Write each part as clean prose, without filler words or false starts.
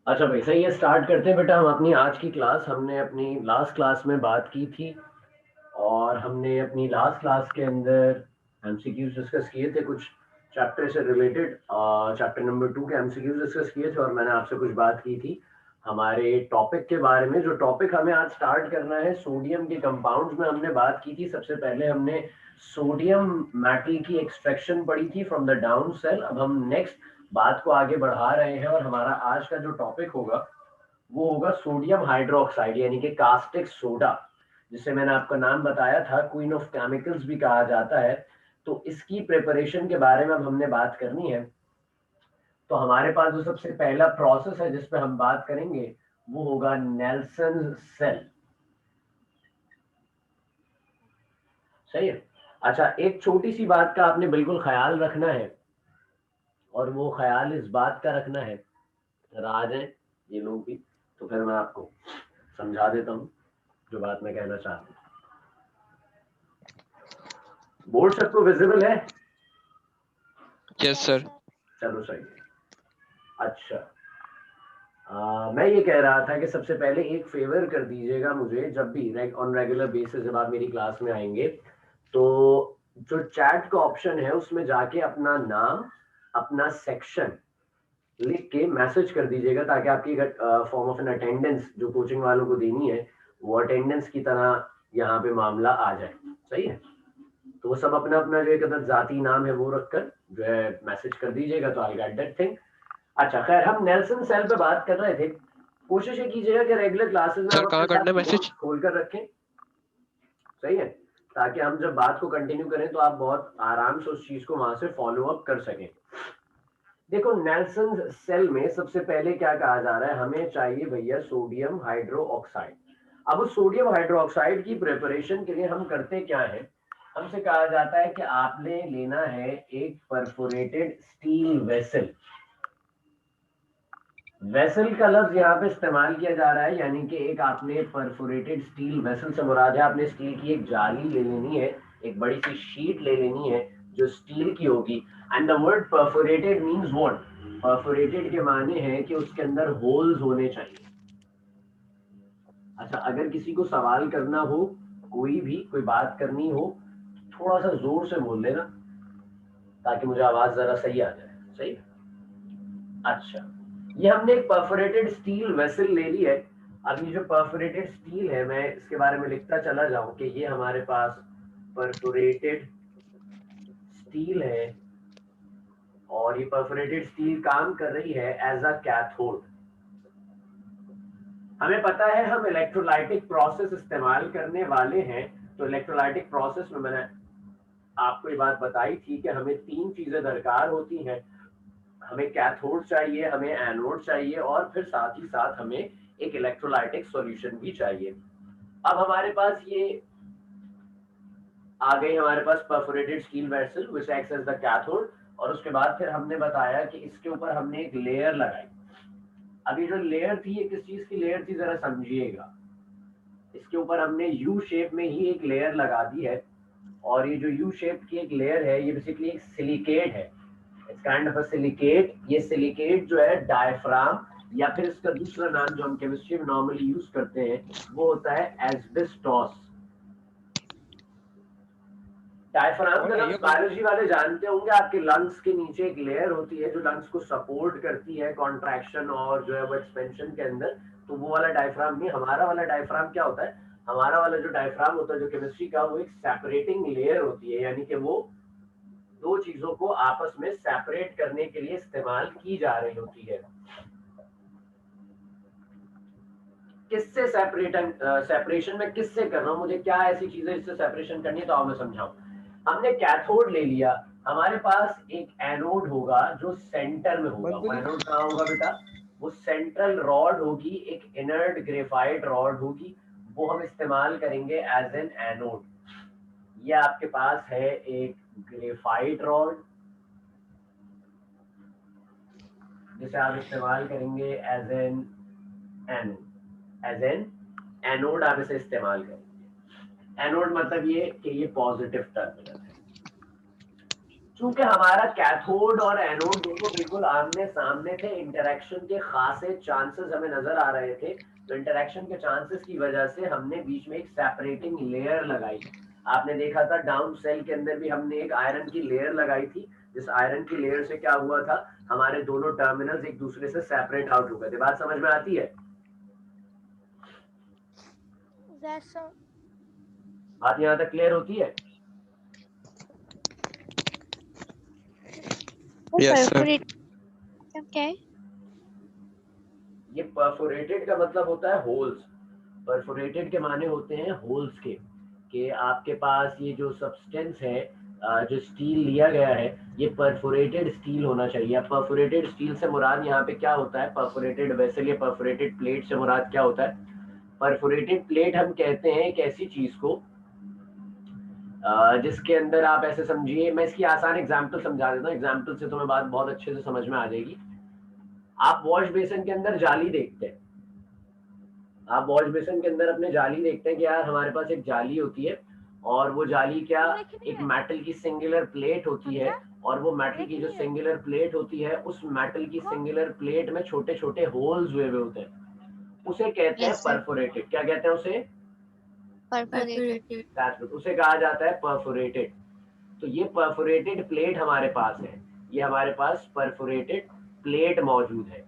अच्छा भाई सही है, स्टार्ट करते हैं बेटा। हम अपनी आज की क्लास, हमने अपनी लास्ट क्लास में बात की थी और हमने अपनी लास्ट क्लास के अंदर एमसीक्यूज डिस्कस किए थे कुछ चैप्टर से रिलेटेड। चैप्टर नंबर 2 के एमसीक्यूज डिस्कस किए थे और मैंने आपसे कुछ बात की थी हमारे टॉपिक के बारे में। जो टॉपिक हमें आज स्टार्ट करना है, सोडियम के कंपाउंड्स में हमने बात की थी। सबसे पहले हमने सोडियम मेटल की एक्सट्रैक्शन पढ़ी थी फ्रॉम द डाउन सेल। अब हम नेक्स्ट बात को आगे बढ़ा रहे हैं और हमारा आज का जो टॉपिक होगा वो होगा सोडियम हाइड्रोक्साइड यानी कि कास्टिक सोडा, जिसे मैंने आपका नाम बताया था, क्वीन ऑफ केमिकल्स भी कहा जाता है। तो इसकी प्रिपरेशन के बारे में अब हमने बात करनी है। तो हमारे पास जो सबसे पहला प्रोसेस है जिस पे हम बात करेंगे वो होगा नेल्सन सेल। सही है। अच्छा, एक छोटी सी बात का आपने बिल्कुल ख्याल रखना है और वो ख्याल इस बात का रखना है, जरा आ जाए ये लोग भी, तो फिर मैं आपको समझा देता हूँ जो बात मैं कहना चाहता हूँ। बोर्ड सबको विजिबल है? Yes sir. चलो सही है। अच्छा, मैं ये कह रहा था कि सबसे पहले एक फेवर कर दीजिएगा मुझे, जब भी ऑन रेगुलर बेसिस जब आप मेरी क्लास में आएंगे तो जो चैट का ऑप्शन है उसमें जाके अपना नाम, अपना सेक्शन लिख के मैसेज कर दीजिएगा, ताकि आपकी फॉर्म ऑफ एन अटेंडेंस जो कोचिंग वालों को देनी है वो अटेंडेंस की तरह यहाँ पे मामला आ जाए। सही है। तो वो सब अपना अपना जो एक अदद जाती नाम है वो रखकर जो है मैसेज कर दीजिएगा, तो आई गेट दैट थिंग। अच्छा खैर, हम नेल्सन सेल पे बात कर रहे थे। कोशिश ये कीजिएगा कि रेगुलर क्लासेस में आप सर अपने कहाँ करना साथ है नोट्स मैसेज? खोल कर रखें। सही है। ताकि हम जब बात को कंटिन्यू करें तो आप बहुत आराम से उस चीज को वहां से फॉलो अप कर सकें। देखो, नेल्सन सेल में सबसे पहले क्या कहा जा रहा है, हमें चाहिए भैया सोडियम हाइड्रो ऑक्साइड। अब उस सोडियम हाइड्रो ऑक्साइड की प्रिपरेशन के लिए हम करते क्या है, हमसे कहा जाता है कि आपने लेना है एक परफोरेटेड स्टील वेसल। वेसल का लफ्ज यहाँ पे इस्तेमाल किया जा रहा है, यानी कि एक आपने परफोरेटेड स्टील वेसल से मुराद है आपने स्टील की एक जाली ले लेनी है, एक बड़ी सी शीट ले लेनी है जो स्टील की होगी। And the word perforated means what? Perforated के माने हैं कि उसके अंदर होल्स होने चाहिए। अच्छा, अगर किसी को सवाल करना हो, कोई भी कोई बात करनी हो, थोड़ा सा जोर से बोल लेना ताकि मुझे आवाज जरा सही आ जाए। सही। अच्छा, ये हमने एक परफोरेटेड स्टील वेसल ले ली है। अब ये जो परफोरेटेड स्टील है, मैं इसके बारे में लिखता चला जाऊं कि ये हमारे पास परफोरेटेड स्टील है और ये परफोरेटेड स्टील काम कर रही है एज अ कैथोड। हमें पता है हम इलेक्ट्रोलाइटिक प्रोसेस इस्तेमाल करने वाले हैं। तो इलेक्ट्रोलाइटिक प्रोसेस में मैंने आपको ये बात बताई थी कि हमें तीन चीजें दरकार होती हैं। हमें कैथोड चाहिए, हमें एनोड चाहिए और फिर साथ ही साथ हमें एक इलेक्ट्रोलाइटिक सॉल्यूशन भी चाहिए। अब हमारे पास ये आ गई, हमारे पास perforated steel vessel which acts as the cathode. और उसके बाद फिर हमने बताया कि इसके ऊपर हमने एक लेयर लगाई। अब ये जो लेयर थी ये किस चीज की लेयर थी जरा समझिएगा। इसके ऊपर हमने यू शेप में ही एक लेयर लगा दी है और ये जो यू शेप की एक लेयर है ये बेसिकली एक सिलिकेट है। It's kind of a silicate. ये सिलिकेट जो है डायफ्राम, या फिर इसका दूसरा नाम जो हम केमिस्ट्री में नॉर्मली यूज करते हैं वो होता है एस्बेस्टॉस। डायफ्राम का और लफ्ज भैया कौन? बायोलॉजी वाले जानते होंगे। आपके लंग्स के नीचे एक लेयर होती है जो लंग्स को सपोर्ट करती है कॉन्ट्रैक्शन और जो है वो एक्सपेंशन के अंदर। तो वो वाला डायफ्राम नहीं, हमारा वाला डायफ्राम क्या होता है, हमारा वाला जो डायफ्राम होता है जो केमिस्ट्री का, वो एक सेपरेटिंग लेयर होती है, यानी कि वो दो चीजों को आपस में सेपरेट करने के लिए इस्तेमाल की जा रही होती है। किससे सेपरेशन में किससे कर रहा हूँ, मुझे क्या ऐसी चीजें जिससे सेपरेशन करनी है, तो आओ मैं समझाऊं। हमने कैथोड ले लिया, हमारे पास एक एनोड होगा जो सेंटर में होगा। वो बंदुली। एनोड कहाँ होगा बेटा? वो सेंट्रल रॉड होगी, एक इनर्ट ग्रेफाइट रॉड होगी, वो हम इस्तेमाल करेंगे एज एन एनोड। ये आपके पास है एक ग्रेफाइट रॉड जिसे आप इस्तेमाल करेंगे as an anode. As an anode आप इसे इस्तेमाल करेंगे। एनोड मतलब ये कि ये पॉजिटिव टर्मिनल है। क्योंकि हमारा कैथोड और एनोड दोनों बिल्कुल आमने सामने थे, इंटरेक्शन के खासे चांसेस हमें नजर आ रहे थे, तो इंटरेक्शन के चांसेस की वजह से हमने बीच में एक सेपरेटिंग लेयर लगाई। आपने देखा था डाउन सेल के अंदर भी हमने एक आयरन की लेयर लगाई थी, जिस आयरन की लेयर से क्या हुआ था, हमारे दोनों टर्मिनल्स एक दूसरे से सेपरेट आउट हो गए थे। बात समझ में आती है? Yes, sir. बात यहाँ तक क्लियर होती है? Yes, sir. Okay. ये परफोरेटेड का मतलब होता है होल्स। परफोरेटेड के माने होते हैं होल्स के, कि आपके पास ये जो सब्सटेंस है, जो स्टील लिया गया है, ये परफोरेटेड स्टील होना चाहिए। अब परफोरेटेड स्टील से मुराद यहाँ पे क्या होता है, परफोरेटेड वेसल या परफोरेटेड प्लेट से मुराद क्या होता है? परफोरेटेड प्लेट हम कहते हैं एक ऐसी चीज को जिसके अंदर आप ऐसे समझिए, मैं इसकी आसान एग्जांपल समझा देता हूँ, एग्जांपल से तुम्हें बात बहुत अच्छे से समझ में आ जाएगी। आप वॉश बेसिन के अंदर जाली देखते हैं, आप वॉश बेसिन के अंदर अपने जाली देखते हैं कि यार हमारे पास एक जाली होती है, और वो जाली क्या, एक मेटल की सिंगुलर प्लेट होती है, और वो मेटल की जो सिंगुलर प्लेट होती है, उस मेटल की सिंगुलर प्लेट में छोटे छोटे होल्स हुए होते हैं, उसे कहते हैं परफोरेटेड। क्या कहते हैं उसे? परफोरेटेड। उसे कहा जाता है परफोरेटेड। तो ये परफोरेटेड प्लेट हमारे पास है, ये हमारे पास परफोरेटेड प्लेट मौजूद है।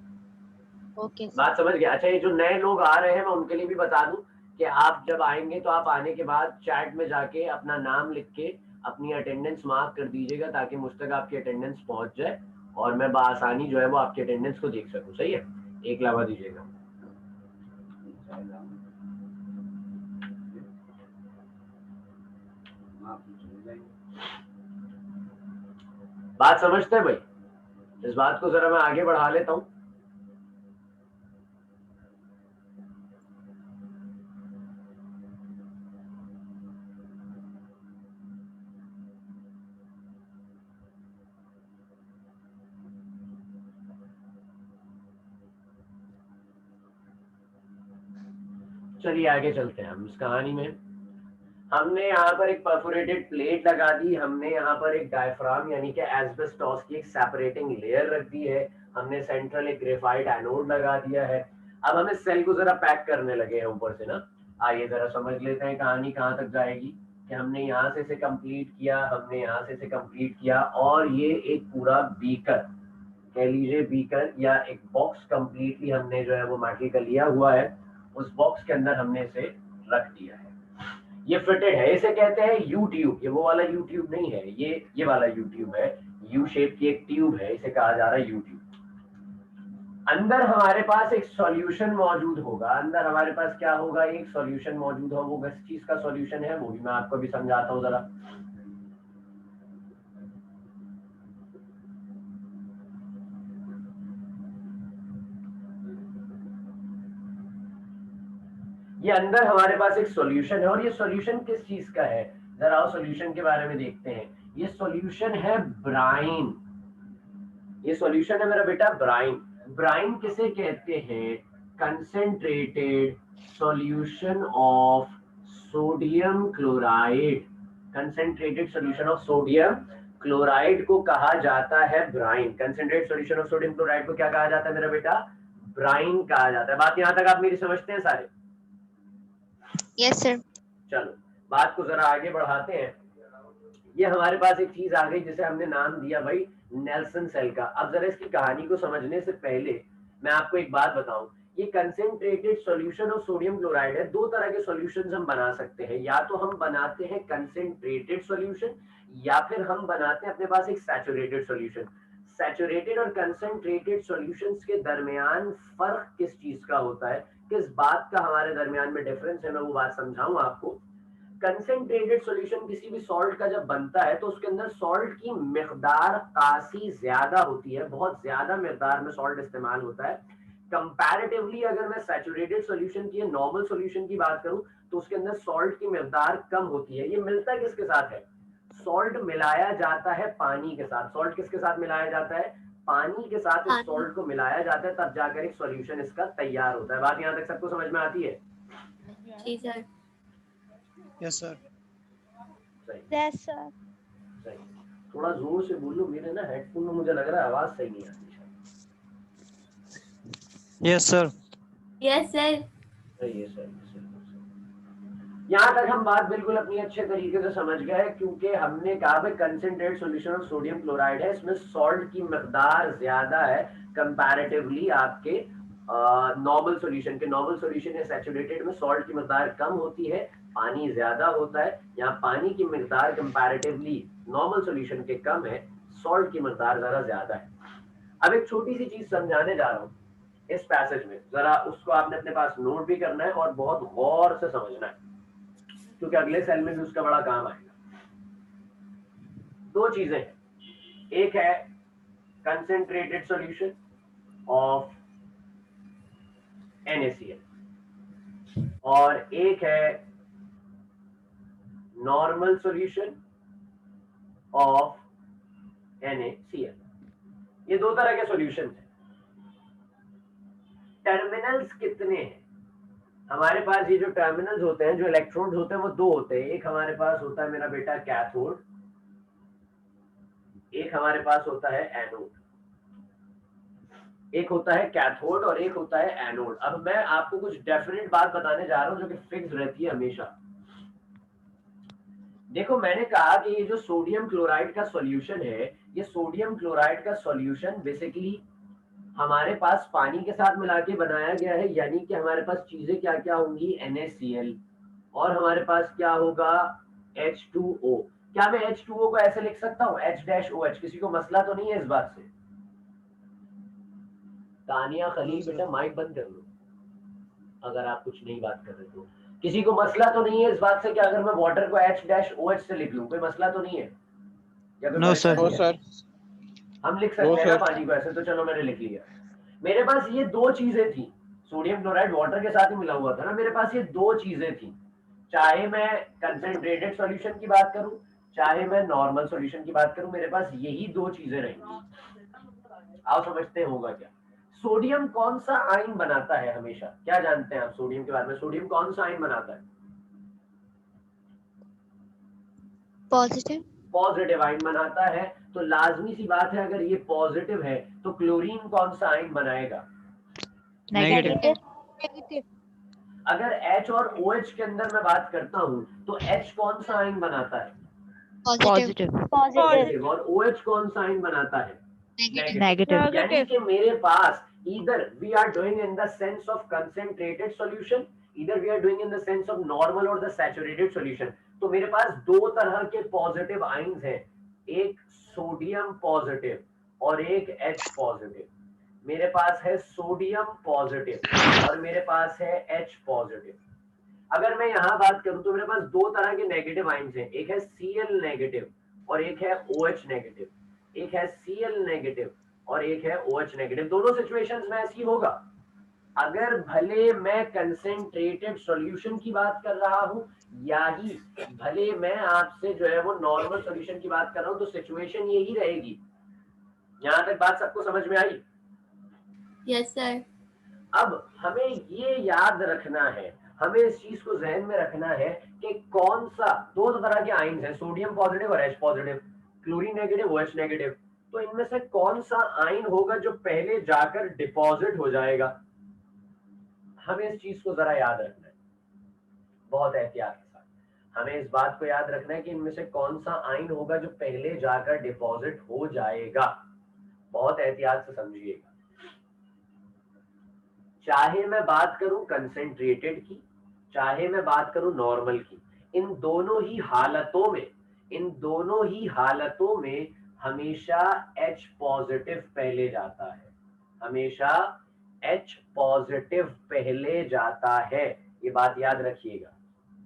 Okay. बात समझ गया? अच्छा, ये जो नए लोग आ रहे हैं मैं उनके लिए भी बता दूं कि आप जब आएंगे तो आप आने के बाद चैट में जाके अपना नाम लिख के अपनी अटेंडेंस मार्क कर दीजिएगा, ताकि मुझ तक आपकी अटेंडेंस पहुंच जाए और मैं बआसानी जो है वो आपकी अटेंडेंस को देख सकूं। सही है? एक लावा दीजिएगा। बात समझते हैं भाई? इस बात को जरा मैं आगे बढ़ा लेता हूं। चलिए आगे चलते हैं हम इस कहानी में। हमने यहाँ पर एक परफोरेटेड प्लेट लगा दी, हमने यहाँ पर एक डायफ्राम यानी कि एस्बेस्टॉस की एक सेपरेटिंग लेयर रख दी है, हमने सेंट्रल एक ग्रेफाइट एनोड लगा दिया है। अब हम इस सेल को जरा पैक करने लगे हैं ऊपर से ना। आइए जरा समझ लेते हैं कहानी कहाँ तक जाएगी, कि हमने यहाँ से इसे कंप्लीट किया, हमने यहाँ से इसे कंप्लीट किया, और ये एक पूरा बीकर, कह लीजिए बीकर या एक बॉक्स कंप्लीटली हमने जो है वो मेटल का लिया हुआ है, उस बॉक्स के अंदर हमने इसे रख दिया है। ये फिटेड है, इसे कहते हैं यू ट्यूब। ये वो वाला यू ट्यूब नहीं है, ये वाला यू ट्यूब है, यू शेप की एक ट्यूब है, इसे कहा जा रहा है यू ट्यूब। अंदर हमारे पास एक सॉल्यूशन मौजूद होगा, अंदर हमारे पास क्या होगा, एक सॉल्यूशन मौजूद होगा। वो किस चीज का सॉल्यूशन है वो भी मैं आपको भी समझाता हूँ जरा। ये अंदर हमारे पास एक सॉल्यूशन है, और ये सॉल्यूशन किस चीज का है, जरा आओ सॉल्यूशन के बारे में देखते हैं। ये सॉल्यूशन है ब्राइन, ये सॉल्यूशन है मेरा बेटा ब्राइन। ब्राइन किसे कहते हैं? Concentrated solution of sodium chloride. Concentrated solution of sodium chloride को कहा जाता है brine. Concentrated solution of sodium chloride को क्या कहा जाता है मेरा बेटा? ब्राइन कहा जाता है। बात यहां तक आप मेरी समझते हैं सारे? Yes, sir. चलो बात को जरा आगे बढ़ाते हैं। ये हमारे पास एक चीज आ गई जिसे हमने नाम दिया भाई नेल्सन सेल का। अब जरा इसकी कहानी को समझने से पहले मैं आपको एक बात बताऊं, ये concentrated solution of sodium chloride है। दो तरह के सॉल्यूशंस हम बना सकते हैं, या तो हम बनाते हैं कंसेंट्रेटेड सॉल्यूशन, या फिर हम बनाते हैं अपने पास एक सैचुरेटेड सॉल्यूशन। सैचुरेटेड और कंसेंट्रेटेड सॉल्यूशंस के दरमियान फर्क किस चीज का होता है, किस बात का हमारे दरमियान में डिफरेंस है, मैं वो बात समझाऊं आपको। कंसेंट्रेटेड सॉल्यूशन किसी भी सॉल्ट का जब बनता है तो उसके अंदर सॉल्ट की मिकदार काफी ज्यादा होती है, बहुत ज्यादा मिकदार में सॉल्ट इस्तेमाल होता है। कंपैरेटिवली अगर मैं सैचुरेटेड सॉल्यूशन की नॉर्मल सॉल्यूशन की बात करूं तो उसके अंदर सॉल्ट की मिकदार कम होती है। ये मिलता किसके साथ है? सॉल्ट मिलाया जाता है पानी के साथ। सॉल्ट किसके साथ मिलाया जाता है? पानी के साथ इस सॉल्ट को मिलाया जाता है, तब जाकर एक सॉल्यूशन इसका तैयार होता है। बात यहाँ तक सबको समझ में आती है? जी सर। Yes sir. सही Yes, sir. सही। थोड़ा जोर से बोलो, मेरे ना हेडफोन में मुझे लग रहा है आवाज सही नहीं आती शायद। Yes sir. Yes sir. सही है सर। यहाँ तक हम बात बिल्कुल अपनी अच्छे तरीके से समझ गए, क्योंकि हमने कहा भाई concentrate solution of sodium chloride है, इसमें सॉल्ट की मकदार ज्यादा है कंपैरेटिवली आपके नॉर्मल सॉल्यूशन के। नॉर्मल सॉल्यूशन या सैचुरेटेड में सॉल्ट की मकदार कम होती है, पानी ज्यादा होता है। यहाँ पानी की मकदार कंपैरेटिवली नॉर्मल सॉल्यूशन के कम है, सॉल्ट की मकदार जरा ज्यादा है। अब एक छोटी सी चीज समझाने जा रहा हूँ इस पैसेज में, जरा उसको आपने अपने पास नोट भी करना है और बहुत गौर से समझना है, क्योंकि अगले सेल में भी उसका बड़ा काम आएगा। दो चीजें हैं, एक है कंसेंट्रेटेड सॉल्यूशन ऑफ NaCl और एक है नॉर्मल सॉल्यूशन ऑफ NaCl। ये दो तरह के सॉल्यूशन हैं। टर्मिनल्स कितने हैं हमारे पास? ये जो टर्मिनल्स होते हैं, जो इलेक्ट्रोड्स होते हैं, वो दो होते हैं। एक हमारे पास होता है मेरा बेटा कैथोड, एक हमारे पास होता है एनोड। एक होता है कैथोड और एक होता है एनोड। अब मैं आपको कुछ डेफिनेट बात बताने जा रहा हूं जो कि फिक्स रहती है हमेशा। देखो, मैंने कहा कि ये जो सोडियम क्लोराइड का सॉल्यूशन है, ये सोडियम क्लोराइड का सॉल्यूशन बेसिकली हमारे पास पानी के साथ मिला के बनाया गया है, यानी कि हमारे पास चीजें क्या क्या होंगी? NaCl, और हमारे पास क्या होगा? H2O। क्या मैं H2O को ऐसे लिख सकता हूँ H-OH? किसी को मसला तो नहीं है इस बात से? तानिया खलील बेटा माइक बंद कर लो अगर आप कुछ नहीं बात कर रहे तो। किसी को मसला तो नहीं है इस बात से कि अगर मैं वाटर को H-OH से लिख लूं? कोई मसला तो नहीं है? या कोई नो सर। No sir. हम लिख सकते हैं ना पानी को ऐसे? तो चलो मैंने लिख लिया। मेरे पास ये दो चीजें थी, सोडियम क्लोराइड वाटर के साथ ही मिला हुआ था ना, मेरे पास ये दो चीजें थी। चाहे मैं कंसेंट्रेटेड सॉल्यूशन की बात करूं, चाहे मैं नॉर्मल सॉल्यूशन की बात करूं, मेरे पास यही दो चीजें रहेंगी। आओ समझते हैं होगा क्या। सोडियम कौन सा आयन बनाता है हमेशा? क्या जानते हैं आप सोडियम के बारे में? सोडियम कौन सा आयन बनाता है? पॉजिटिव। पॉजिटिव आयन बनाता है। तो लाजमी सी बात है, अगर ये पॉजिटिव है तो क्लोरीन कौन सा आयन बनाएगा? नेगेटिव। अगर H और OH के अंदर मैं बात करता हूं तो H कौन सा आयन बनाता है? पॉजिटिव। और OH कौन सा आयन बनाता है? नेगेटिव। यानी कि मेरे पास either we are doing in the sense of concentrated solution, either we are doing in the sense of normal or the saturated solution। तो मेरे पास दो तरह के पॉजिटिव आयन्स हैं, एक सोडियम पॉजिटिव और एक H पॉजिटिव। मेरे पास है सोडियम पॉजिटिव और मेरे पास है H पॉजिटिव। अगर मैं यहाँ बात करूं तो मेरे पास दो तरह के नेगेटिव आयन्स हैं, एक है Cl नेगेटिव और एक है OH नेगेटिव। एक है Cl नेगेटिव और एक है OH नेगेटिव। दोनों सिचुएशंस में ऐसी होगा। अगर भले मैं कंसेंट्रेटेड सॉल्यूशन की बात कर रहा हूं या ही भले मैं आपसे जो है वो नॉर्मल सॉल्यूशन की बात कर रहा हूं, तो सिचुएशन यही रहेगी। यहाँ तक बात सबको समझ में आई? Yes sir. अब हमें ये याद रखना है, हमें इस चीज को जहन में रखना है कि कौन सा दो तरह के आयन्स हैं, सोडियम पॉजिटिव और H positive, chlorine negative, OH negative. तो इनमें से कौन सा आयन होगा जो पहले जाकर डिपॉजिट हो जाएगा? हमें इस चीज को जरा याद रखना है, बहुत एहतियात के साथ हमें इस बात को याद रखना है कि इनमें से कौन सा आयन होगा जो पहले जाकर डिपॉजिट हो जाएगा। बहुत एहतियात से समझिएगा। चाहे मैं बात करूं कंसेंट्रेटेड की, चाहे मैं बात करूं नॉर्मल की, इन दोनों ही हालतों में हमेशा H पॉजिटिव पहले जाता है, हमेशा H पॉजिटिव पहले जाता है। ये बात याद रखिएगा।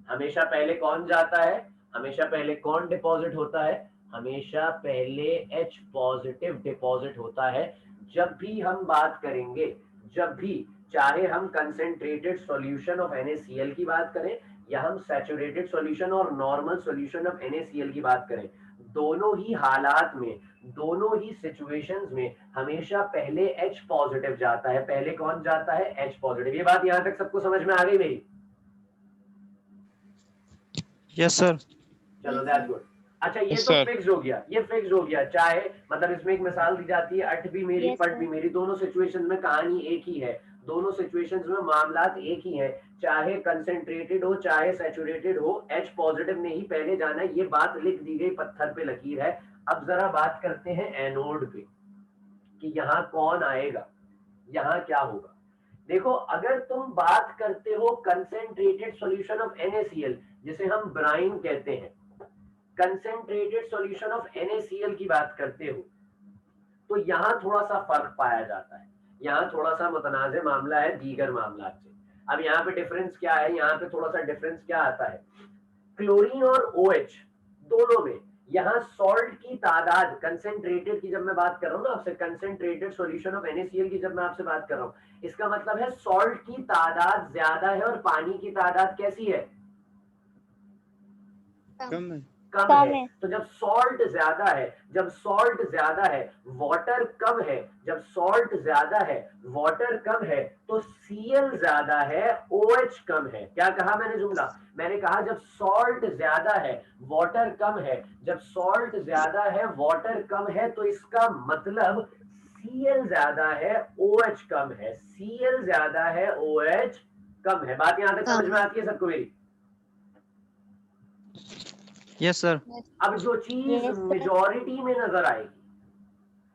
हमेशा पहले कौन जाता है? हमेशा पहले कौन डिपॉजिट होता है? हमेशा पहले H पॉजिटिव डिपॉजिट होता है। जब भी हम बात करेंगे, जब भी, चाहे हम कंसेंट्रेटेड सॉल्यूशन ऑफ NaCl की बात करें या हम सैचुरेटेड सॉल्यूशन और नॉर्मल सॉल्यूशन ऑफ NaCl की बात करें, दोनों ही हालात में, दोनों ही सिचुएशंस में हमेशा पहले H पॉजिटिव जाता है। पहले कौन जाता है? H positive. ये बात यहां तक सबको समझ में आ गई मेरी? Yes sir. चलो दैट्स गुड। अच्छा ये Yes, तो sir. फिक्स हो गया, ये फिक्स हो गया। चाहे मतलब इसमें एक मिसाल दी जाती है, अट भी मेरी Yes, पट sir. भी मेरी, दोनों सिचुएशन में कहानी एक ही है, दोनों सिचुएशंस में मामलात एक ही है। चाहे कंसेंट्रेटेड हो चाहे सैचुरेटेड हो, H पॉजिटिव में ही पहले जाना है। ये बात लिख दी गई, पत्थर पे लकीर है। अब जरा बात करते हैं एनोड पे कि यहाँ कौन आएगा, यहाँ क्या होगा। देखो अगर तुम बात करते हो कंसेंट्रेटेड सॉल्यूशन ऑफ NaCl, जिसे हम ब्राइन कहते हैं, कंसेंट्रेटेड सॉल्यूशन ऑफ NaCl की बात करते हो, तो यहाँ थोड़ा सा फर्क पाया जाता है। यहाँ थोड़ा सा मुतनाज़े मामला है दीगर मामला से। अब यहाँ पे डिफरेंस क्या है, यहाँ पे थोड़ा सा डिफरेंस क्या आता है, क्लोरीन और OH दोनों में यहाँ सॉल्ट की तादाद, कंसेंट्रेटेड की जब मैं बात कर रहा हूँ ना आपसे, कंसेंट्रेटेड सॉल्यूशन ऑफ NaCl की जब मैं आपसे बात कर रहा हूँ, इसका मतलब है सॉल्ट की तादाद ज्यादा है और पानी की तादाद कैसी है, कम है। कम है। तो जब सॉल्ट ज्यादा है, जब सॉल्ट ज्यादा है, वाटर कम है, जब सॉल्ट ज्यादा है, वाटर कम है, तो Cl ज्यादा है, OH कम है। क्या कहा मैंने जुमला, मैंने कहा जब सॉल्ट ज्यादा है वाटर कम है, जब सॉल्ट ज्यादा है वाटर कम है, तो इसका मतलब Cl ज्यादा है OH कम है, Cl ज्यादा है OH कम है। बात यहां तक समझ में आती है सबको मेरी? Yes sir. अब जो चीज मेजॉरिटी में नजर आएगी,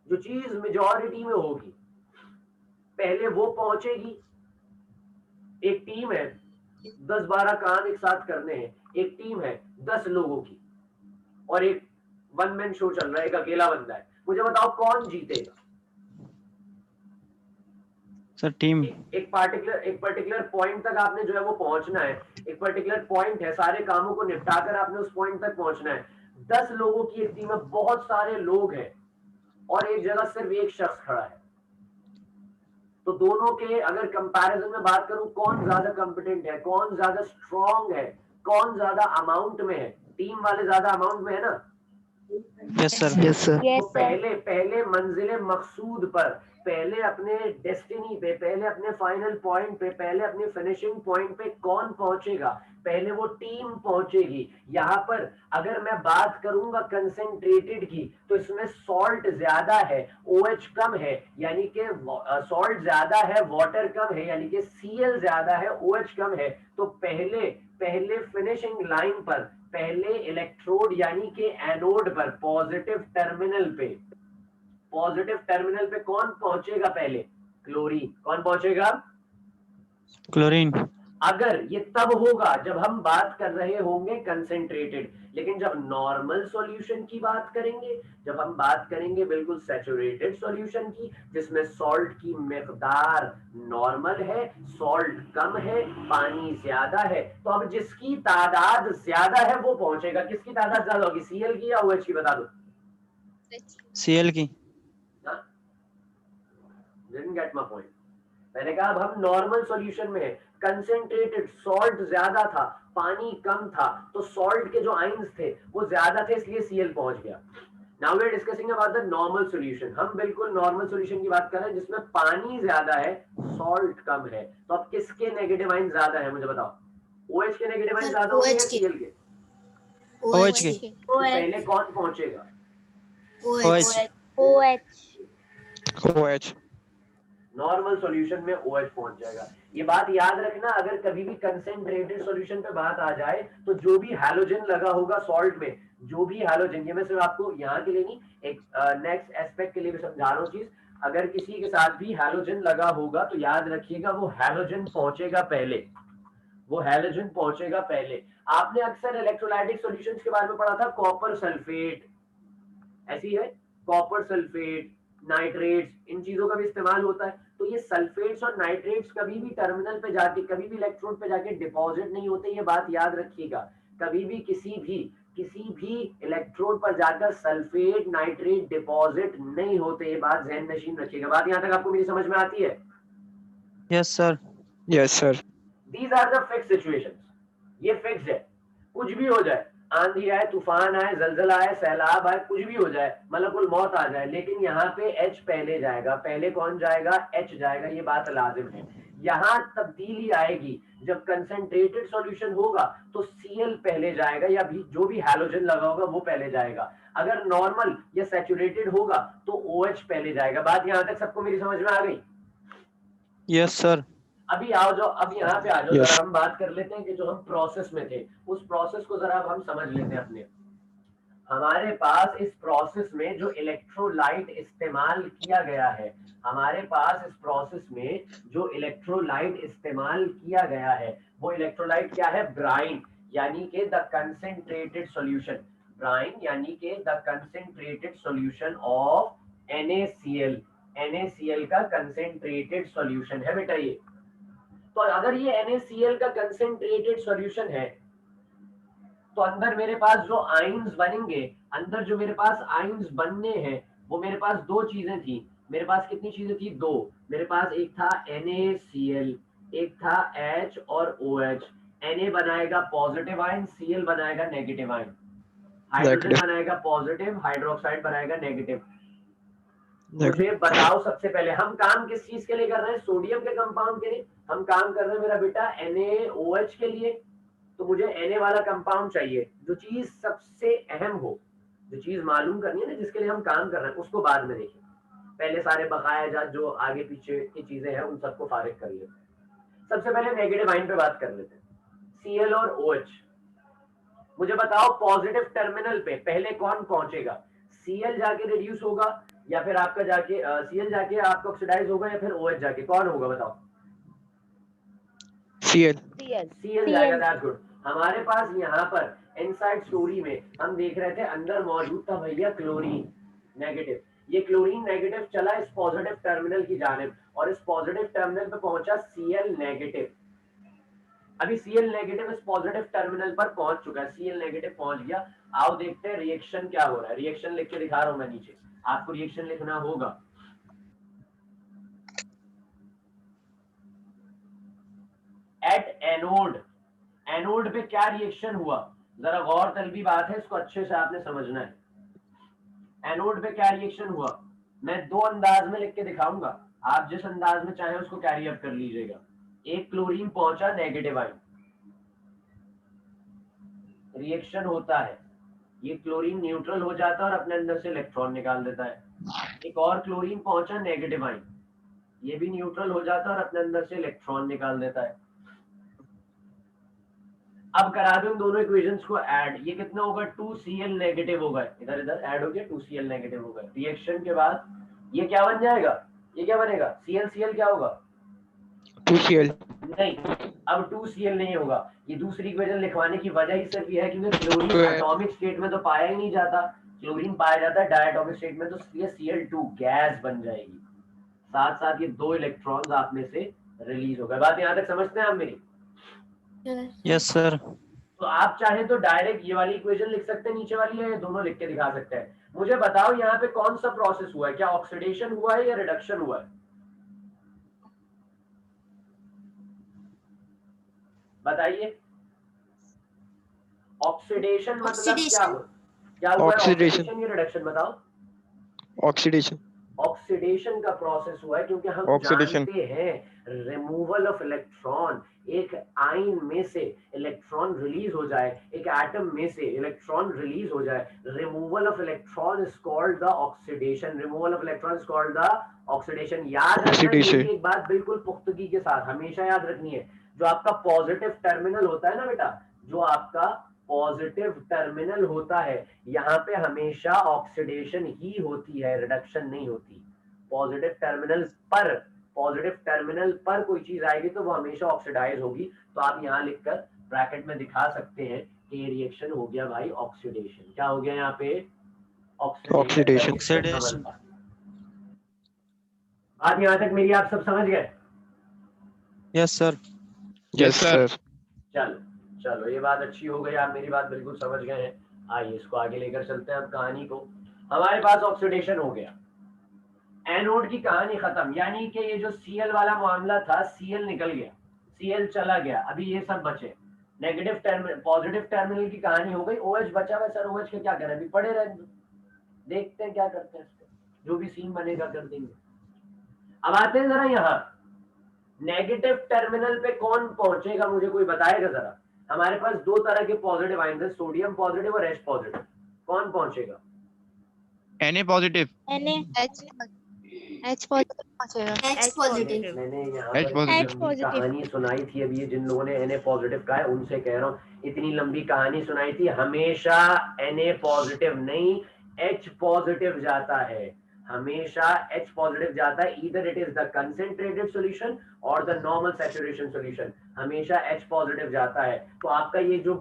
जो चीज मेजॉरिटी में होगी, पहले वो पहुंचेगी। एक टीम है, 10-12 काम एक साथ करने हैं, एक टीम है 10 लोगों की और एक वन मैन शो चल रहा है, एक अकेला बंदा है। मुझे बताओ कौन जीतेगा? Sir team. एक पर्टिकुलर पॉइंट तक आपने जो है वो पहुंचना है, एक पर्टिकुलर पॉइंट है, सारे कामों को निपटाकर आपने उस पॉइंट तक पहुंचना है। 10 लोगों की एक टीम में बहुत सारे लोग हैं और एक जगह सिर्फ एक शख्स खड़ा है, तो दोनों के अगर कंपैरिजन में बात करूं, कौन ज्यादा कॉम्पिटेंट है, कौन ज्यादा स्ट्रांग है, कौन ज्यादा अमाउंट में है? टीम वाले ज्यादा अमाउंट में है ना। Yes sir. Yes sir. तो पहले मंजिले मकसूद पर, पहले अपने डेस्टिनी पे, पहले अपने फाइनल पॉइंट पे, पहले अपने फिनिशिंग पॉइंट पे कौन पहुंचेगा? पहले वो टीम पहुंचेगी। यहाँ पर अगर मैं बात करूंगा कंसेंट्रेटेड की, तो इसमें सॉल्ट ज्यादा है, OH कम है, यानी कि सॉल्ट ज्यादा है, वाटर कम है, यानी कि Cl ज्यादा है, OH कम है। तो पहले फिनिशिंग लाइन पर, पहले इलेक्ट्रोड यानी कि एनोड पर, पॉजिटिव टर्मिनल पे कौन पहुंचेगा? पहले क्लोरीन। कौन पहुंचेगा? क्लोरीन। अगर ये तब होगा जब हम बात कर रहे होंगे कंसेंट्रेटेड, लेकिन जब नॉर्मल सॉल्यूशन की बात करेंगे, जब हम बात करेंगे बिल्कुल सैचुरेटेड सॉल्यूशन की, जिसमें सॉल्ट की मिकदार नॉर्मल है, सॉल्ट कम है, पानी ज्यादा है, तो अब जिसकी तादाद ज्यादा है वो पहुंचेगा। किसकी तादाद ज्यादा होगी, Cl की या OH की? बता दो। Cl की। Didn't get my point. मैंने कहा अब हम नॉर्मल सॉल्यूशन में है, कंसेंट्रेटेड, सॉल्ट ज्यादा था, पानी कम था, तो सॉल्ट के जो आयंस थे वो ज्यादा थे, इसलिए Cl पहुंच गया। Now we are discussing about the normal solution. हम बिल्कुल नॉर्मल सॉल्यूशन की बात कर रहे हैं जिसमें पानी ज्यादा है, सॉल्ट कम है। तो अब किसके नेगेटिव आयन ज्यादा है मुझे बताओ? OH के नेगेटिव आयन ज्यादा होंगे या Cl के? OH के। तो पहले कौन पहुंचेगा? OH. नॉर्मल सॉल्यूशन में OH पहुंच जाएगा। ये बात याद रखना, अगर कभी भी कंसेंट्रेटेड सॉल्यूशन पे बात आ जाए तो जो भी हैलोजन लगा होगा सॉल्ट में, जो भी हैलोजन, ये मैं सिर्फ आपको यहाँ के लिए नहीं, एक नेक्स्ट एस्पेक्ट के लिए भी समझा रहा हूँ चीज। अगर किसी के साथ भी हैलोजन लगा होगा तो याद रखिएगा वो हैलोजन पहुंचेगा पहले, वो हैलोजन पहुंचेगा पहले। आपने अक्सर इलेक्ट्रोलाइटिक सॉल्यूशंस के बारे में पढ़ा था, कॉपर सल्फेट, ऐसी है, कॉपर सल्फेट, नाइट्रेट्स, इन चीजों का भी इस्तेमाल होता है। तो ये सल्फेट्स और नाइट्रेट्स कभी भी टर्मिनल पे जाके, कभी भी इलेक्ट्रोड पे जाके डिपॉजिट नहीं होते, ये बात याद रखिएगा। कभी भी किसी भी इलेक्ट्रोड पर जाकर सल्फेट नाइट्रेट डिपॉजिट नहीं होते, ये बात ज़हन नशीन रखिएगा। बात यहाँ तक आपको मेरी समझ में आती है? Yes sir. Yes, sir. These are the fixed situations. ये फिक्स है, कुछ भी हो जाए, आंधी आए, तूफान आए, जलजला आए, सैलाब आए, कुछ भी हो जाए, मलकुल मौत आ जाए, लेकिन यहाँ पे H पहले जाएगा। पहले कौन जाएगा? H जाएगा, ये बात लाजिम है। यहाँ तब्दीली आएगी जब कंसेंट्रेटेड सॉल्यूशन होगा तो Cl पहले जाएगा, या भी जो भी हैलोजन लगा होगा वो पहले जाएगा। अगर नॉर्मल या सैचुरेटेड होगा तो OH पहले जाएगा। बात यहाँ तक सबको मेरी समझ में आ गई? Yes, sir. अभी आओ जाओ, अब यहाँ पे आ जाओ, Yes. जरा हम बात कर लेते हैं कि जो हम प्रोसेस में थे उस प्रोसेस को जरा अब हम समझ लेते हैं अपने। हमारे पास इस प्रोसेस में जो इलेक्ट्रोलाइट इस्तेमाल किया गया है, हमारे पास इस प्रोसेस में जो इलेक्ट्रोलाइट इस्तेमाल किया गया है वो इलेक्ट्रोलाइट क्या है? ब्राइन, यानी कि द कंसेंट्रेटेड सॉल्यूशन। ब्राइन यानी कि the concentrated solution of NaCl। NaCl का कंसेंट्रेटेड सॉल्यूशन है बेटा ये। तो अगर ये NaCl का कंसेंट्रेटेड सॉल्यूशन है तो अंदर मेरे पास जो आयंस बनेंगे, अंदर जो मेरे पास आयंस बनने हैं वो मेरे पास दो चीजें थी। मेरे पास कितनी चीजें थी? दो। मेरे पास एक था NaCl, एक था H और OH। Na बनाएगा पॉजिटिव आयन, Cl बनाएगा नेगेटिव आयन। Hydrogen Negative. बनाएगा पॉजिटिव, हाइड्रोक्साइड बनाएगा नेगेटिव। मुझे बताओ सबसे पहले हम काम किस चीज के लिए कर रहे हैं? सोडियम के कंपाउंड के लिए हम काम कर रहे हैं मेरा बेटा NaOH के लिए। तो मुझे Na वाला कंपाउंड चाहिए। जो चीज सबसे अहम हो, जो चीज मालूम करनी है ना, जिसके लिए हम काम कर रहे हैं, उसको बाद में देखें। पहले सारे बकाया जात जो आगे पीछे की चीजें हैं उन सबको फारिग कर लेते हैं। सबसे पहले नेगेटिव आयन पे बात कर लेते हैं, Cl और OH। मुझे बताओ पॉजिटिव टर्मिनल पे पहले कौन पहुंचेगा? Cl जाके रिड्यूस होगा, या फिर आपका जाके Cl जाके आपका ऑक्सीडाइज होगा, या फिर OH जाके? कौन होगा बताओ? Cl. Cl जाएगा। That's good. हमारे पास यहाँ पर इनसाइड स्टोरी में हम देख रहे थे अंदर मौजूद था भैया क्लोरीन नेगेटिव। ये क्लोरीन नेगेटिव चला इस पॉजिटिव टर्मिनल की जानिब, और इस पॉजिटिव टर्मिनल पे पहुंचा Cl नेगेटिव। अभी Cl नेगेटिव इस पॉजिटिव टर्मिनल पर पहुंच चुका है, Cl नेगेटिव पहुंच गया। आओ देखते हैं रिएक्शन क्या हो रहा है। रिएक्शन लिख के दिखा रहा हूं मैं नीचे, आपको रिएक्शन लिखना होगा। एट एनोड, एनोड पे क्या रिएक्शन हुआ? जरा गौर तलबी बात है, इसको अच्छे से आपने समझना है। एनोड पे क्या रिएक्शन हुआ मैं दो अंदाज में लिख के दिखाऊंगा, आप जिस अंदाज में चाहे उसको कैरी अप कर लीजिएगा। एक क्लोरीन पहुंचा नेगेटिव आयन, रिएक्शन होता है, ये क्लोरीन न्यूट्रल हो जाता है और अपने अंदर से इलेक्ट्रॉन निकाल देता है। एक और क्लोरीन पहुंचा नेगेटिव आयन, ये भी न्यूट्रल हो जाता है और अपने अंदर से इलेक्ट्रॉन निकाल देता है। अब करा दूं दोनों इक्वेशंस को ऐड, ये कितना होगा? 2Cl नेगेटिव होगा, इधर इधर ऐड हो गया, 2Cl नेगेटिव होगा। रिएक्शन के बाद ये क्या बन जाएगा? ये क्या बनेगा? Cl क्या होगा? 2Cl. नहीं, अब 2Cl नहीं होगा। ये दूसरी इक्वेशन लिखवाने की वजह ही सिर्फ ये है क्योंकि क्लोरीन एटॉमिक स्टेट में तो पाया ही नहीं जाता, क्लोरीन पाया जाता है डायटॉमिक स्टेट में, तो ये Cl2 गैस बन जाएगी। साथ साथ ये दो इलेक्ट्रॉन्स आप में से रिलीज हो गए। बात यहाँ तक समझते हैं आप मेरी? Yes, sir. तो आप चाहे तो डायरेक्ट ये वाली इक्वेशन लिख सकते हैं नीचे वाली है, या दोनों लिख के दिखा सकते हैं। मुझे बताओ यहाँ पे कौन सा प्रोसेस हुआ है? क्या ऑक्सीडेशन हुआ है या रिडक्शन हुआ है? बताइए। ऑक्सीडेशन मतलब क्या हुआ? क्या हुआ है? ऑक्सीडेशन या रिडक्शन? बताओ। Oxidation. ऑक्सीडेशन का प्रोसेस हुआ है, क्योंकि हम Oxidation. जानते हैं रिमूवल ऑफ इलेक्ट्रॉन, एक आयन में से इलेक्ट्रॉन रिलीज हो जाए, एक एटम में से इलेक्ट्रॉन रिलीज हो जाए, removal of electron is called the oxidation. Removal of electron is called the oxidation. याद रखना ये एक बात बिल्कुल पुख्तगी के साथ हमेशा याद रखनी है, जो आपका पॉजिटिव टर्मिनल होता है ना बेटा, जो आपका पॉजिटिव टर्मिनल होता है, यहाँ पे हमेशा ऑक्सीडेशन ही होती है, रिडक्शन नहीं होती। पॉजिटिव टर्मिनल पर कोई चीज आएगी तो वो हमेशा ऑक्सीडाइज होगी। तो आप यहाँ लिखकर ब्रैकेट में दिखा सकते हैं कि ये रिएक्शन हो गया भाई ऑक्सीडेशन। क्या हो गया यहाँ पे? Oxidation. बात यहाँ तक मेरी आप सब समझ गए? Yes, sir. Yes, sir. चलो चलो, ये बात अच्छी हो गई, आप मेरी बात बिल्कुल समझ गए हैं। आइए इसको आगे लेकर चलते हैं अब कहानी को। हमारे पास ऑक्सीडेशन हो गया, एनोड की कहानी खत्म, यानी कि ये जो Cl वाला मामला था, Cl निकल गया, Cl चला गया, अभी ये सब बचे। नेगेटिव टर्मिनल, पॉजिटिव टर्मिनल की कहानी हो गई, OH बचा हुआ। सर OH के क्या करें? अभी पड़े रहे, देखते हैं क्या करते हैं इसको, जो भी सीन बनेगा कर देंगे। अब आते हैं जरा यहाँ, नेगेटिव टर्मिनल पे कौन पहुंचेगा, मुझे कोई बताएगा जरा। हमारे पास दो तरह के पॉजिटिव आयन है, सोडियम पॉजिटिव और H पॉजिटिव, कौन पहुंचेगा? Na positive. H positive पहुंचेगा। H positive। मैंने यहाँ H पर positive। इतनी लंबी कहानी सुनाई थी अभी, जिन लोगों ने Na पॉजिटिव कहा है उनसे कह रहा हूँ, इतनी लंबी कहानी सुनाई थी, हमेशा Na पॉजिटिव नहीं H पॉजिटिव जाता है, हमेशा H पॉजिटिव जाता है, either it is the concentrated solution और द नॉर्मल सैचुरेशन सॉल्यूशन, हमेशा H पॉजिटिव जाता है। तो आपका ये जो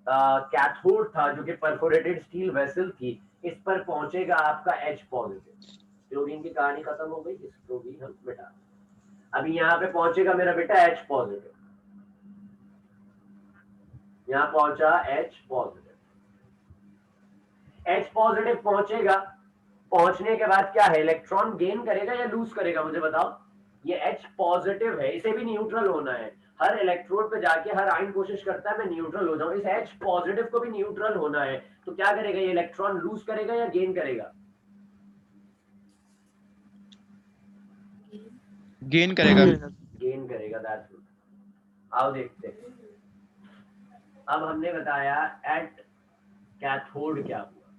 कैथोड था जो कि परफोरेटेड स्टील वेसल थी, इस पर पहुंचेगा आपका H पॉजिटिव। क्लोरीन की कहानी खत्म हो गई, इसको भी हम मिटा, अभी यहाँ पे पहुंचेगा मेरा बेटा H पॉजिटिव, यहाँ पहुंचा H पॉजिटिव। H पॉजिटिव पहुंचेगा, पहुंचने के बाद क्या है, इलेक्ट्रॉन गेन करेगा या लूज करेगा, मुझे बताओ। ये H पॉजिटिव है, इसे भी न्यूट्रल होना है, हर इलेक्ट्रोड पे जाके हर आयन कोशिश करता है मैं न्यूट्रल हो जाऊं, इस H पॉजिटिव को भी न्यूट्रल होना है, तो क्या करेगा, ये इलेक्ट्रॉन लूज करेगा या गेन करेगा? गेन करेगा। गेन करेगा, दैट्स गुड। आओ देखते हैं, अब हमने बताया एट कैथोड क्या हुआ,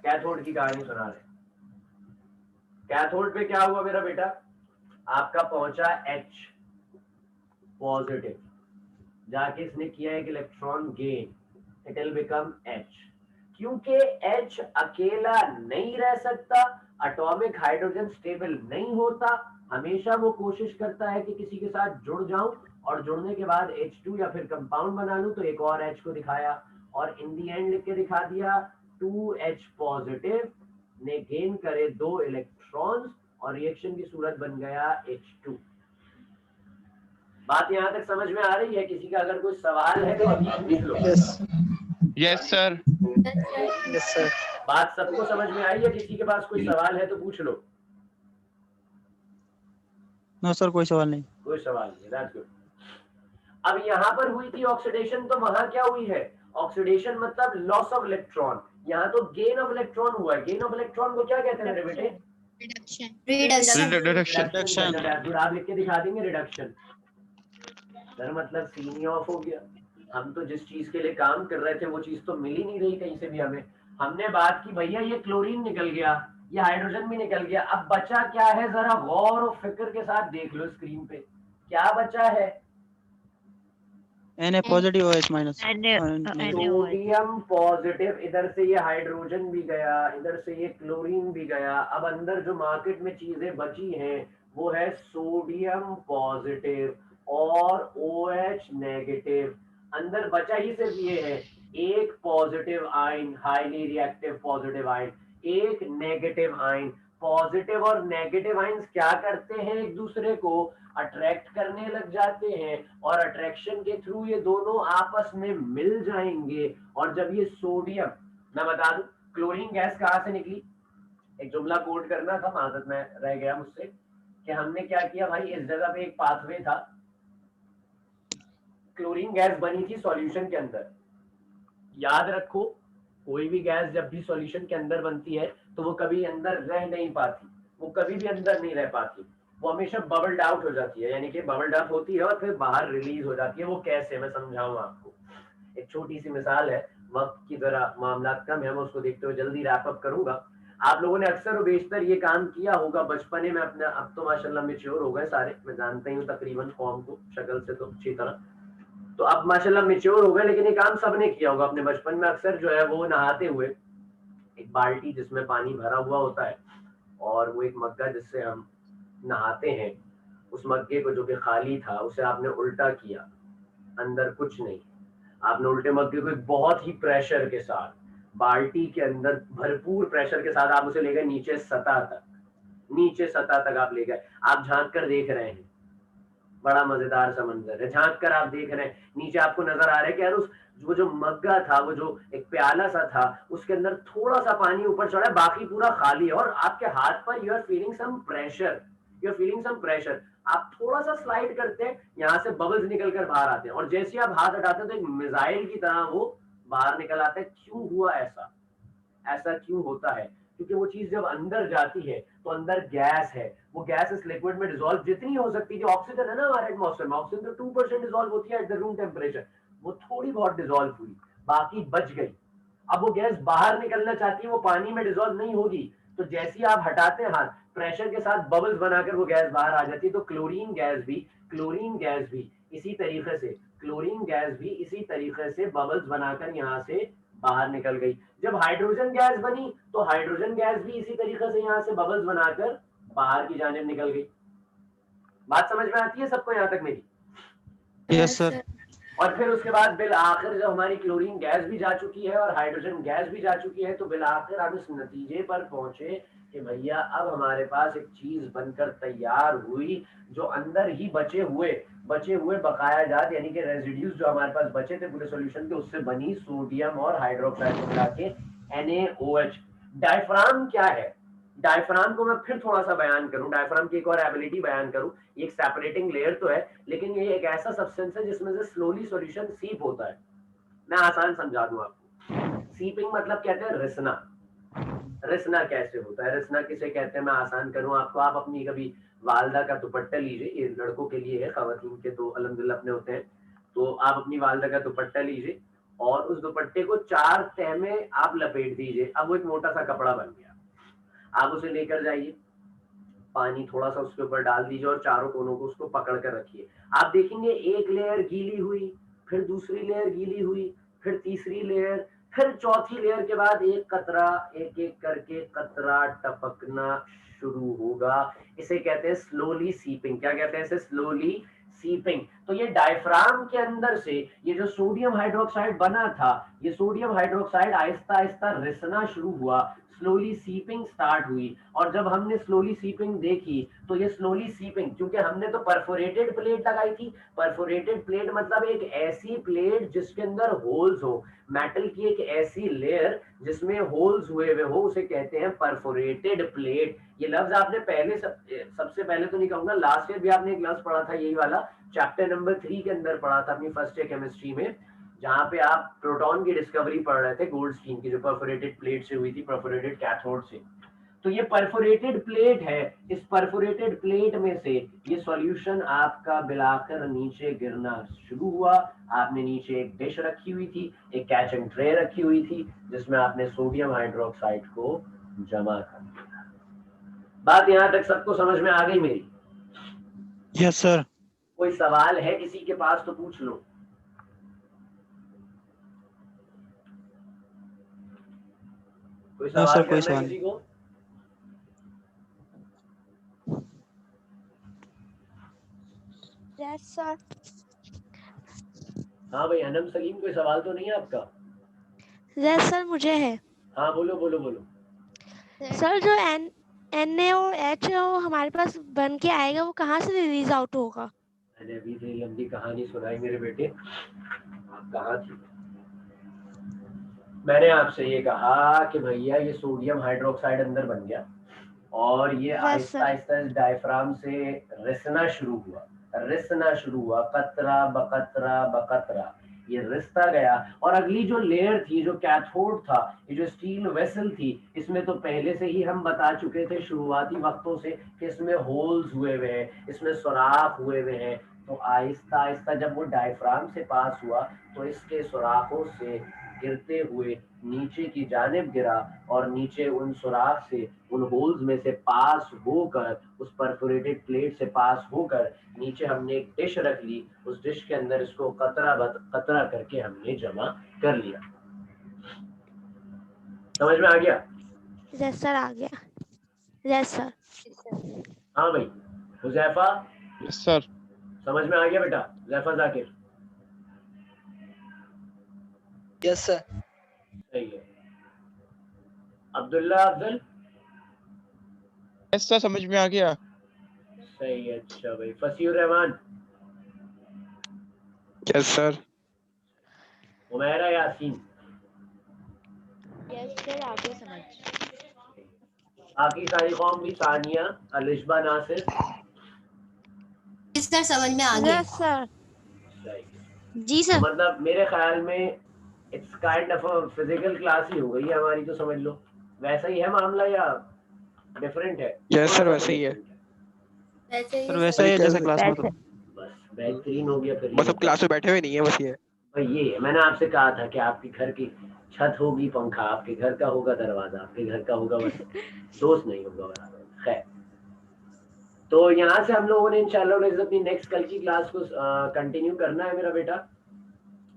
कैथोड की कहानी सुना रहे। कैथोड पे क्या हुआ मेरा बेटा, आपका पहुंचा H पॉजिटिव, जाके इसने किया एक electron gain, it will become H। क्योंकि H अकेला नहीं रह सकता, एटॉमिक हाइड्रोजन स्टेबल नहीं होता, हमेशा वो कोशिश करता है कि किसी के साथ जुड़ जाऊं और जुड़ने के बाद H2 या फिर कंपाउंड बना लूं, तो एक और H को दिखाया और इन दी एंड लिख के दिखा दिया 2H पॉजिटिव ने गेन करे 2 इलेक्ट्रॉन्स और रिएक्शन की सूरत बन गया H2। बात यहां तक समझ में आ रही है? किसी का अगर कोई सवाल है तो अभी पूछ लो। Yes sir. Yes sir. बात सबको समझ में आई है? किसी के पास कोई सवाल है तो पूछ लो। नो सर, कोई सवाल नहीं। कोई सवाल नहीं, दैट्स गुड। अब यहाँ पर हुई थी ऑक्सीडेशन, तो वहां क्या हुई है, ऑक्सीडेशन मतलब लॉस ऑफ इलेक्ट्रॉन, यहाँ तो गेन ऑफ इलेक्ट्रॉन हुआ है। गेन ऑफ इलेक्ट्रॉन को क्या कहते हैं मेरे बेटे? रिडक्शन। आप लिख के दिखा देंगे रिडक्शन। सर मतलब सीन ही ऑफ हो गया, हम तो जिस चीज के लिए काम कर रहे थे वो चीज तो मिल ही नहीं रही कहीं से भी हमें। हमने बात की भैया ये क्लोरीन निकल गया, ये हाइड्रोजन भी निकल गया, अब बचा क्या है, जरा गौर और फिक्र के साथ देख लो स्क्रीन पे, क्या बचा है? Na positive OH minus. Sodium positive, इधर से ये हाइड्रोजन भी गया, इधर से ये क्लोरीन भी गया, अब अंदर जो मार्केट में चीजें बची हैं वो है सोडियम पॉजिटिव और OH नेगेटिव। अंदर बचा ही सिर्फ ये है, एक positive ion highly reactive positive ion, एक नेगेटिव आयन। पॉजिटिव और नेगेटिव आयंस क्या करते हैं, एक दूसरे को अट्रैक्ट करने लग जाते हैं और अट्रैक्शन के थ्रू ये दोनों आपस में मिल जाएंगे। और जब ये सोडियम, मैं बता दूं क्लोरीन गैस कहां से निकली, एक जुमला कोड करना था, आदत में रह गया मुझसे, कि हमने क्या किया भाई, इस जगह पे एक पाथवे था, क्लोरीन गैस बनी थी सॉल्यूशन के अंदर। याद रखो कोई भी गैस जब भी सॉल्यूशन के अंदर बनती है तो वो कभी अंदर रह नहीं पाती, वो कभी भी अंदर नहीं रह पाती, वो हमेशा बबल्ड आउट हो जाती है, यानी कि बबल्ड अप होती है और फिर बाहर रिलीज हो जाती है। वो कैसे, मैं समझाऊं आपको, एक छोटी सी मिसाल है, वक्त की जरा मामला कम है, मैं उसको देखते हुए जल्दी रैप अप करूंगा। आप लोगों ने अक्सर और बेशतर ये काम किया होगा बचपने में अपने, अब तो माशाल्लाह मैच्योर हो गए सारे, मैं जानता ही हूँ तकरीबन फॉर्म को शक्ल से तो अच्छी तरह, तो अब माशाल्लाह मैच्योर हो गए, लेकिन ये काम सबने किया होगा अपने बचपन में। अक्सर जो है वो नहाते हुए एक बाल्टी जिसमें पानी भरा हुआ होता है और वो एक मग्गा जिससे हम नहाते हैं, उस मग्गे को जो कि खाली था उसे आपने उल्टा किया, अंदर कुछ नहीं, आपने उल्टे मग्गे को एक बहुत ही प्रेशर के साथ बाल्टी के अंदर भरपूर प्रेशर के साथ आप उसे ले गए नीचे सतह तक, नीचे सतह तक आप ले गए। आप झांक कर देख रहे हैं, बड़ा मजेदार सा मंजर है, झांक कर आप देख रहे हैं, नीचे आपको नजर आ रहा है कि यार उस वो जो मग्गा था, वो जो एक प्याला सा था, उसके अंदर थोड़ा सा पानी ऊपर चढ़ा है, बाकी पूरा खाली है, और आपके हाथ पर you are feeling some pressure, you are feeling some pressure. आप थोड़ा सा स्लाइड करते हैं, यहाँ से बबल्स निकल कर बाहर आते हैं, और जैसे ही आप हाथ हटाते हैं तो एक मिसाइल की तरह वो बाहर निकल आता है। क्यों हुआ ऐसा, ऐसा क्यों होता है? क्योंकि वो चीज जब अंदर जाती है तो अंदर गैस है, वो गैस इस लिक्विड में डिसॉल्व जितनी हो सकती थी, ऑक्सीजन है ना हमारे एटमॉस्फेयर में, ऑक्सीजन तो 2% डिसॉल्व होती है एट द रूम टेम्परेचर, वो थोड़ी बहुत डिसॉल्व हुई, बाकी बच गई। अब वो गैस बाहर निकलना चाहती है, वो पानी में डिसॉल्व नहीं होगी, तो जैसे ही आप हटाते हैं हाथ, प्रेशर के साथ बबल्स बनाकर वो गैस बाहर आ जाती है। तो क्लोरीन गैस भी इसी तरीके से, क्लोरीन गैस भी इसी तरीके से बबल्स बनाकर यहाँ से बाहर निकल गई। जब हाइड्रोजन गैस बनी तो हाइड्रोजन गैस भी इसी तरीके से यहाँ से बबल्स बनाकर बाहर की जानिब निकल गई। बात समझ में आती है सबको यहाँ तक मेरी? Yes sir. और फिर उसके बाद बिल आखिर जब हमारी क्लोरीन गैस भी जा चुकी है और हाइड्रोजन गैस भी जा चुकी है, तो बिल आखिर हम इस नतीजे पर पहुंचे कि भैया अब हमारे पास एक चीज बनकर तैयार हुई जो अंदर ही बचे हुए बकाया जात यानी कि रेजिड्यूज जो हमारे पास बचे थे पूरे सॉल्यूशन के, उससे बनी सोडियम और हाइड्रोक्साइड को मिला के NaOH। डायफ्राम क्या है? डायफ्राम को मैं फिर थोड़ा सा बयान करूं, डायफ्राम की एक और एबिलिटी बयान करूं। ये एक सेपरेटिंग लेयर तो है, लेकिन ये एक ऐसा सब्सटेंस है जिसमें से स्लोली सॉल्यूशन सीप होता है। मैं आसान समझा दूं आपको। सीपिंग मतलब कहते हैं रिसना। रिसना कैसे होता है, रिसना किसे कहते हैं, मैं आसान करूं आपको। आप अपनी कभी वालदा का दुपट्टा लीजिए, ये लड़कों के लिए है, खवातीन के तो अल्हम्दुलिल्लाह अपने होते हैं। तो आप अपनी वालदा का दुपट्टा लीजिए और उस दुपट्टे को 4 तह में आप लपेट दीजिए। अब वो एक मोटा सा कपड़ा बन गया। आप उसे लेकर जाइए, पानी थोड़ा सा उसके ऊपर डाल दीजिए और चारों कोनों को उसको पकड़ कर रखिए। आप देखेंगे एक लेयर गीली हुई, फिर दूसरी लेयर गीली हुई, फिर तीसरी लेयर, फिर चौथी लेयर के बाद एक कतरा, एक एक करके कतरा टपकना शुरू होगा। इसे कहते हैं स्लोली सीपिंग। क्या कहते हैं इसे? Slowly seeping. तो ये डायफ्राम के अंदर से ये जो सोडियम हाइड्रोक्साइड बना था, ये सोडियम हाइड्रोक्साइड आहिस्ता आहिस्ता रिसना शुरू हुआ, स्लोली सीपिंग स्टार्ट हुई। और जब हमने स्लोली सीपिंग देखी तो ये स्लोली सीपिंग, क्योंकि हमने तो परफोरेटेड प्लेट लगाई थी। परफोरेटेड प्लेट मतलब एक ऐसी प्लेट जिसके अंदर होल्स हो, मेटल की एक ऐसी लेयर जिसमें होल्स हुए हुए हो, उसे कहते हैं परफोरेटेड प्लेट। ये लफ्ज आपने पहले सबसे पहले तो नहीं कहूंगा, लास्ट ईयर भी आपने एक लफ्ज पढ़ा था यही वाला, चैप्टर नंबर 3 के अंदर पढ़ा था अपनी फर्स्ट ईयर केमिस्ट्री में, जहां पे आप प्रोटॉन की डिस्कवरी पढ़ रहे थे गोल्डस्टीन की, जो परफोरेटेड प्लेट से हुई थी, परफोरेटेड कैथोड से। तो ये परफोरेटेड प्लेट है। इस परफोरेटेड प्लेट में से ये सॉल्यूशन आपका बिलाकर नीचे गिरना शुरू हुआ। आपने नीचे एक डिश रखी हुई थी, एक कैचिंग ट्रे रखी हुई थी, जिसमें आपने सोडियम हाइड्रोक्साइड को जमा कर दिया। बात यहां तक सबको समझ में आ गई मेरी? Yes sir. कोई सवाल है किसी के पास तो पूछ लो। कोई नो सवाल सर, कोई करना है सवाल किसी को? Yes sir. हाँ भाई अनम सलीम, कोई सवाल तो नहीं है आपका? यस सर, मुझे है। हाँ बोलो बोलो बोलो। सर जो NaOH है वो हमारे पास बन के आएगा, वो कहाँ से रिलीज आउट होगा? मैंने अभी इतनी लंबी कहानी सुनाई मेरे बेटे, आप कहाँ थी? मैंने आपसे ये कहा कि भैया ये सोडियम हाइड्रोक्साइड अंदर बन गया और ये आहिस्ता आहिस्ता डायफ्राम से रिसना शुरू हुआ, कतरा बकतरा बकतरा ये रिसता गया। और अगली जो लेयर थी, जो कैथोड था, ये जो स्टील वेसल थी, इसमें तो पहले से ही हम बता चुके थे शुरुआती वक्तों से कि इसमें होल्स हुए हुए हैं, इसमें सुराख हुए हुए हैं। तो आहिस्ता आहिस्ता जब वो डायफ्राम से पास हुआ तो इसके सुराखों से गिरते हुए नीचे की जानिब गिरा और नीचे उन सुराख से, उन होल्स में से पास होकर, उस परफोरेटेड प्लेट से पास होकर नीचे हमने एक डिश रख ली। उस डिश के अंदर इसको कतरा करके हमने जमा कर लिया। समझ में आ गया? यस सर, आ गया। Yes sir. हाँ भाई हुजैफा, यस सर। समझ में आ गया बेटा? Huzaifa Zakir, yes sir. सही है। अब्दुल्ला अफजल, यस सर, समझ में आ गया। सही है। अच्छा भाई Fasiur Rahman, yes sir. Umaira Yasin, yes sir, आगे समझ। बाकी सारी कौम भी, सानिया, अलिशबा, नासिर, सर समझ में आ गया। Yes sir. सही। जी सर। मतलब मेरे ख्याल में it's kind of a physical class ही हो गई है हमारी, तो समझ लो वैसा ही है मामला, या डिफरेंट है? यस सर वैसे ही है सर वैसा ही है जैसे क्लास में तो। बस बेहतरीन हो गया फिर। बस अब क्लास में बैठे हुए नहीं है बस ये भाई ये है, मैंने आपसे कहा था कि आपके घर की छत होगी पंखा, आपके घर का होगा दरवाजा, आपके घर का होगा बस दोस्त नहीं होगा बराबर। खैर तो यहाँ से हम लोगों ने इंशाल्लाह अपनी नेक्स्ट कल की क्लास को कंटिन्यू करना है मेरा बेटा।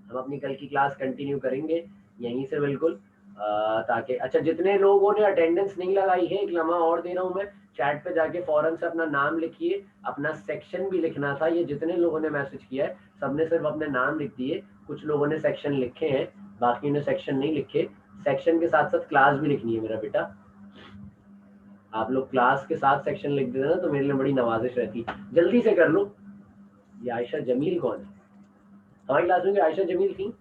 हम अपनी कल की क्लास कंटिन्यू करेंगे यहीं से बिल्कुल ताकि अच्छा जितने लोगों ने अटेंडेंस नहीं लगाई है, एक लम्हा और दे रहा हूँ मैं, चैट पे जाके फौरन से अपना नाम लिखिए, अपना सेक्शन भी लिखना था। ये जितने लोगों ने मैसेज किया है सबने सिर्फ अपने नाम लिख दिए, कुछ लोगों ने सेक्शन लिखे हैं, बाकी ने सेक्शन नहीं लिखे। सेक्शन के साथ साथ क्लास भी लिखनी है मेरा बेटा। आप लोग क्लास के साथ सेक्शन लिख देना तो मेरे लिए बड़ी नवाजिश रहती। जल्दी से कर लो। ये आयशा जमील कौन है? हमारी क्लास में आयशा जमील थी?